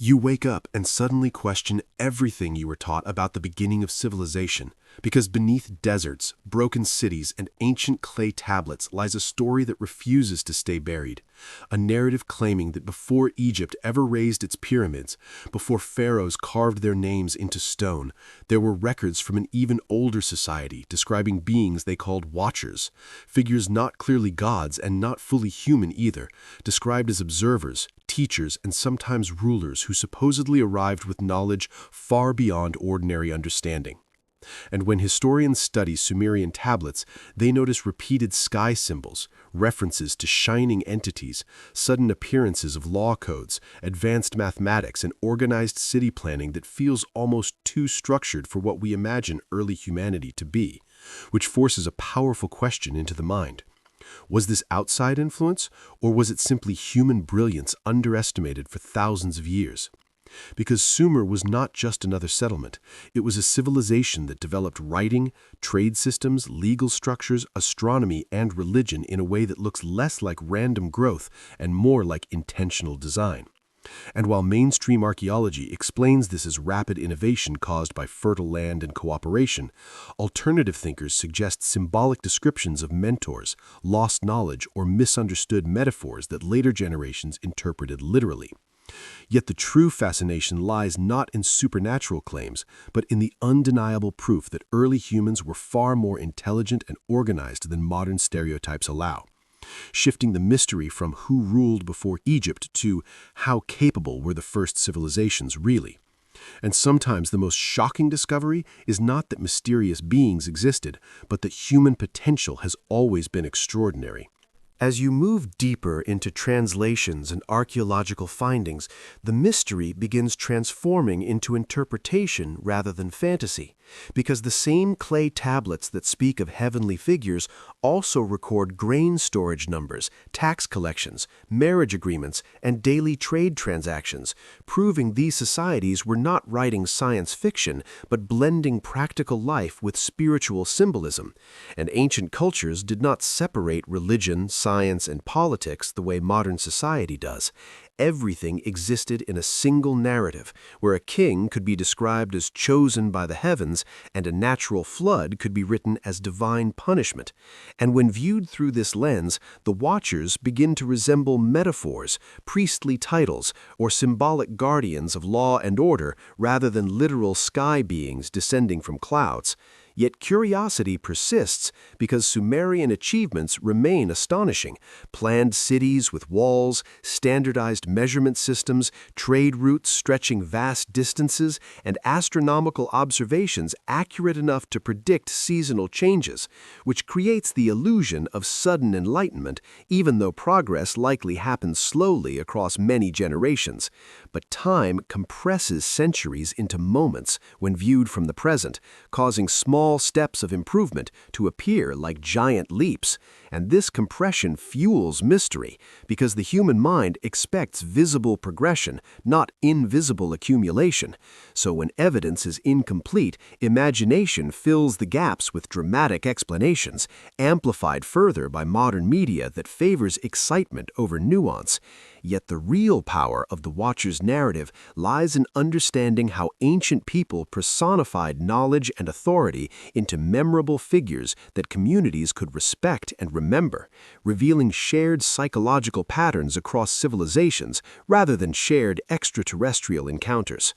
You wake up and suddenly question everything you were taught about the beginning of civilization, because beneath deserts, broken cities, and ancient clay tablets lies a story that refuses to stay buried. A narrative claiming that before Egypt ever raised its pyramids, before pharaohs carved their names into stone, there were records from an even older society describing beings they called watchers, figures not clearly gods and not fully human either, described as observers, teachers, and sometimes rulers who supposedly arrived with knowledge far beyond ordinary understanding. And when historians study Sumerian tablets, they notice repeated sky symbols, references to shining entities, sudden appearances of law codes, advanced mathematics, and organized city planning that feels almost too structured for what we imagine early humanity to be, which forces a powerful question into the mind. Was this outside influence, or was it simply human brilliance underestimated for thousands of years? Because Sumer was not just another settlement. It was a civilization that developed writing, trade systems, legal structures, astronomy, and religion in a way that looks less like random growth and more like intentional design. And while mainstream archaeology explains this as rapid innovation caused by fertile land and cooperation, alternative thinkers suggest symbolic descriptions of mentors, lost knowledge, or misunderstood metaphors that later generations interpreted literally. Yet the true fascination lies not in supernatural claims, but in the undeniable proof that early humans were far more intelligent and organized than modern stereotypes allow, shifting the mystery from who ruled before Egypt to how capable were the first civilizations really. And sometimes the most shocking discovery is not that mysterious beings existed, but that human potential has always been extraordinary. As you move deeper into translations and archaeological findings, the mystery begins transforming into interpretation rather than fantasy, because the same clay tablets that speak of heavenly figures also record grain storage numbers, tax collections, marriage agreements, and daily trade transactions, proving these societies were not writing science fiction, but blending practical life with spiritual symbolism. And ancient cultures did not separate religion, science, and politics the way modern society does. Everything existed in a single narrative, where a king could be described as chosen by the heavens and a natural flood could be written as divine punishment. And when viewed through this lens, the watchers begin to resemble metaphors, priestly titles, or symbolic guardians of law and order rather than literal sky beings descending from clouds. Yet curiosity persists because Sumerian achievements remain astonishing. Planned cities with walls, standardized measurement systems, trade routes stretching vast distances, and astronomical observations accurate enough to predict seasonal changes, which creates the illusion of sudden enlightenment, even though progress likely happens slowly across many generations. But time compresses centuries into moments when viewed from the present, causing small steps of improvement to appear like giant leaps. And this compression fuels mystery, because the human mind expects visible progression, not invisible accumulation. So when evidence is incomplete, imagination fills the gaps with dramatic explanations, amplified further by modern media that favors excitement over nuance. Yet the real power of the Watcher's narrative lies in understanding how ancient people personified knowledge and authority into memorable figures that communities could respect and remember, revealing shared psychological patterns across civilizations rather than shared extraterrestrial encounters.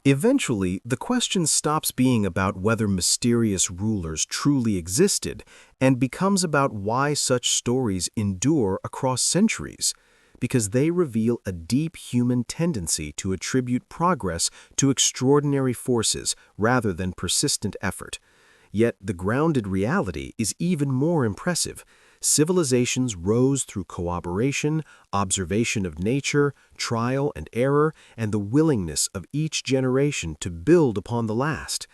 Eventually, the question stops being about whether mysterious rulers truly existed and becomes about why such stories endure across centuries, because they reveal a deep human tendency to attribute progress to extraordinary forces rather than persistent effort. Yet the grounded reality is even more impressive. Civilizations rose through cooperation, observation of nature, trial and error, and the willingness of each generation to build upon the last.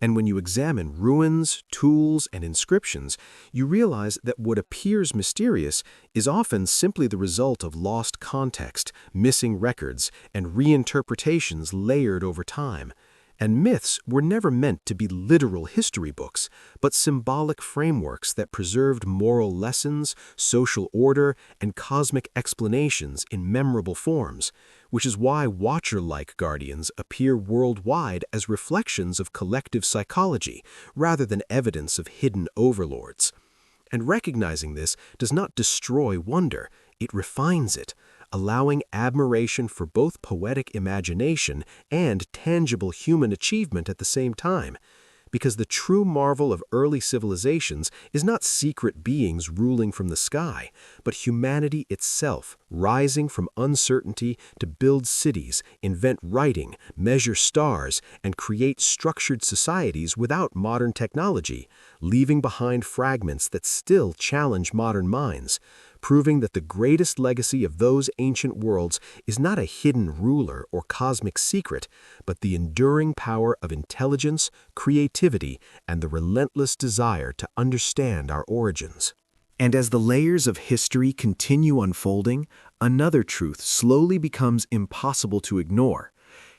And when you examine ruins, tools, and inscriptions, you realize that what appears mysterious is often simply the result of lost context, missing records, and reinterpretations layered over time. And myths were never meant to be literal history books, but symbolic frameworks that preserved moral lessons, social order, and cosmic explanations in memorable forms, which is why Watcher-like guardians appear worldwide as reflections of collective psychology rather than evidence of hidden overlords. And recognizing this does not destroy wonder, it refines it, allowing admiration for both poetic imagination and tangible human achievement at the same time. Because the true marvel of early civilizations is not secret beings ruling from the sky, but humanity itself, rising from uncertainty to build cities, invent writing, measure stars, and create structured societies without modern technology, leaving behind fragments that still challenge modern minds, proving that the greatest legacy of those ancient worlds is not a hidden ruler or cosmic secret, but the enduring power of intelligence, creativity, and the relentless desire to understand our origins. And as the layers of history continue unfolding, another truth slowly becomes impossible to ignore.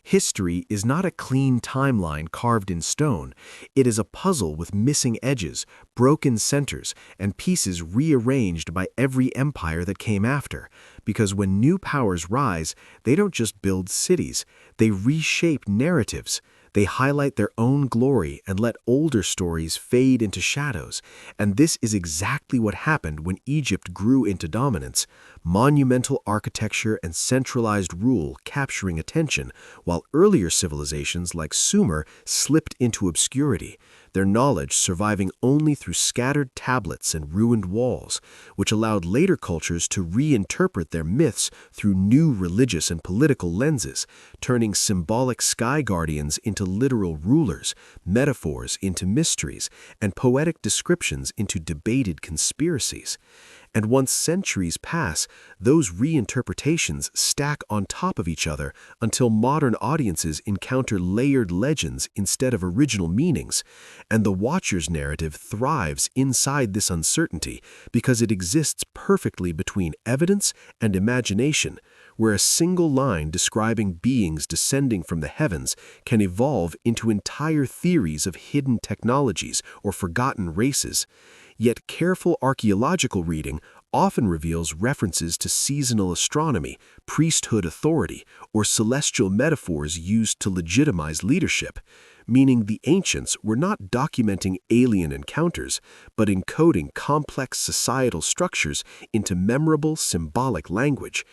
History is not a clean timeline carved in stone. It is a puzzle with missing edges, broken centers, and pieces rearranged by every empire that came after. Because when new powers rise, they don't just build cities, they reshape narratives. They highlight their own glory and let older stories fade into shadows. And this is exactly what happened when Egypt grew into dominance. Monumental architecture and centralized rule capturing attention, while earlier civilizations like Sumer slipped into obscurity, their knowledge surviving only through scattered tablets and ruined walls, which allowed later cultures to reinterpret their myths through new religious and political lenses, turning symbolic sky guardians into literal rulers, metaphors into mysteries, and poetic descriptions into debated conspiracies. And once centuries pass, those reinterpretations stack on top of each other until modern audiences encounter layered legends instead of original meanings. And the Watcher's narrative thrives inside this uncertainty because it exists perfectly between evidence and imagination, where a single line describing beings descending from the heavens can evolve into entire theories of hidden technologies or forgotten races. Yet careful archaeological reading often reveals references to seasonal astronomy, priesthood authority, or celestial metaphors used to legitimize leadership, meaning the ancients were not documenting alien encounters, but encoding complex societal structures into memorable symbolic language.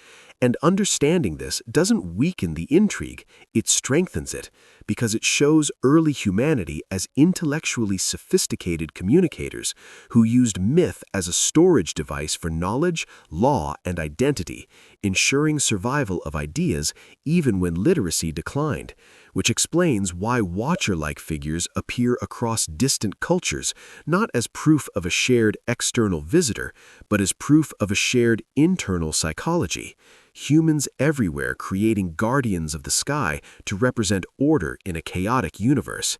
And understanding this doesn't weaken the intrigue, it strengthens it, because it shows early humanity as intellectually sophisticated communicators who used myth as a storage device for knowledge, law, and identity, ensuring survival of ideas even when literacy declined, which explains why Watcher-like figures appear across distant cultures, not as proof of a shared external visitor, but as proof of a shared internal psychology. Humans everywhere creating guardians of the sky to represent order in a chaotic universe.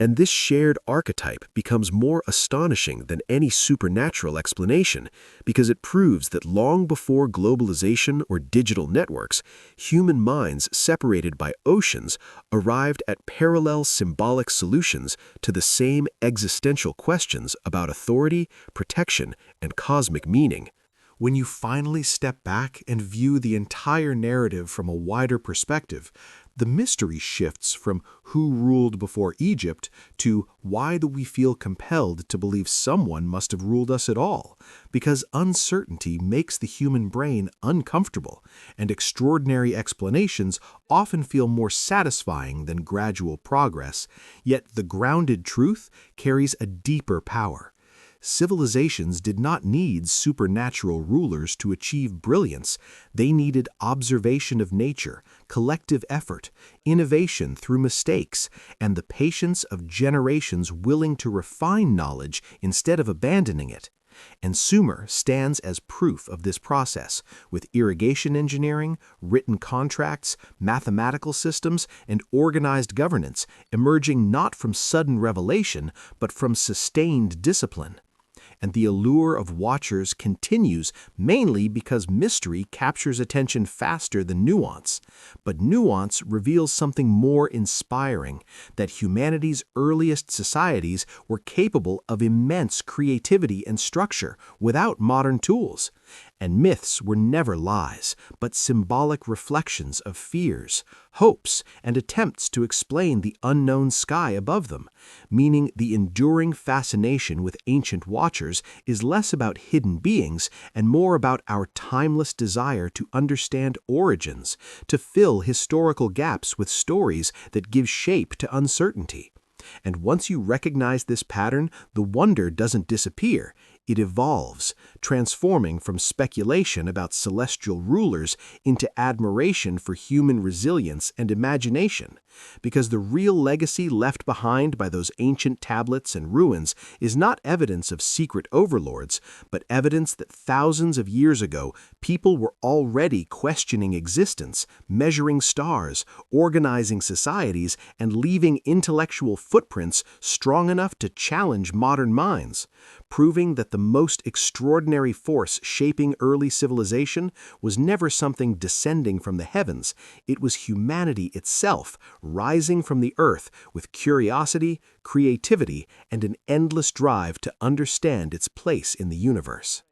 And this shared archetype becomes more astonishing than any supernatural explanation because it proves that long before globalization or digital networks, human minds separated by oceans arrived at parallel symbolic solutions to the same existential questions about authority, protection, and cosmic meaning. When you finally step back and view the entire narrative from a wider perspective, the mystery shifts from who ruled before Egypt to why do we feel compelled to believe someone must have ruled us at all? Because uncertainty makes the human brain uncomfortable, and extraordinary explanations often feel more satisfying than gradual progress, yet the grounded truth carries a deeper power. Civilizations did not need supernatural rulers to achieve brilliance. They needed observation of nature, collective effort, innovation through mistakes, and the patience of generations willing to refine knowledge instead of abandoning it. And Sumer stands as proof of this process, with irrigation engineering, written contracts, mathematical systems, and organized governance emerging not from sudden revelation, but from sustained discipline. and the allure of watchers continues mainly because mystery captures attention faster than nuance. But nuance reveals something more inspiring, that humanity's earliest societies were capable of immense creativity and structure without modern tools. And myths were never lies, but symbolic reflections of fears, hopes, and attempts to explain the unknown sky above them, meaning the enduring fascination with ancient watchers is less about hidden beings and more about our timeless desire to understand origins, to fill historical gaps with stories that give shape to uncertainty. And once you recognize this pattern, the wonder doesn't disappear. It evolves, transforming from speculation about celestial rulers into admiration for human resilience and imagination. Because the real legacy left behind by those ancient tablets and ruins is not evidence of secret overlords, but evidence that thousands of years ago, people were already questioning existence, measuring stars, organizing societies, and leaving intellectual footprints strong enough to challenge modern minds, proving that the most extraordinary force shaping early civilization was never something descending from the heavens. It was humanity itself, rising from the earth with curiosity, creativity, and an endless drive to understand its place in the universe.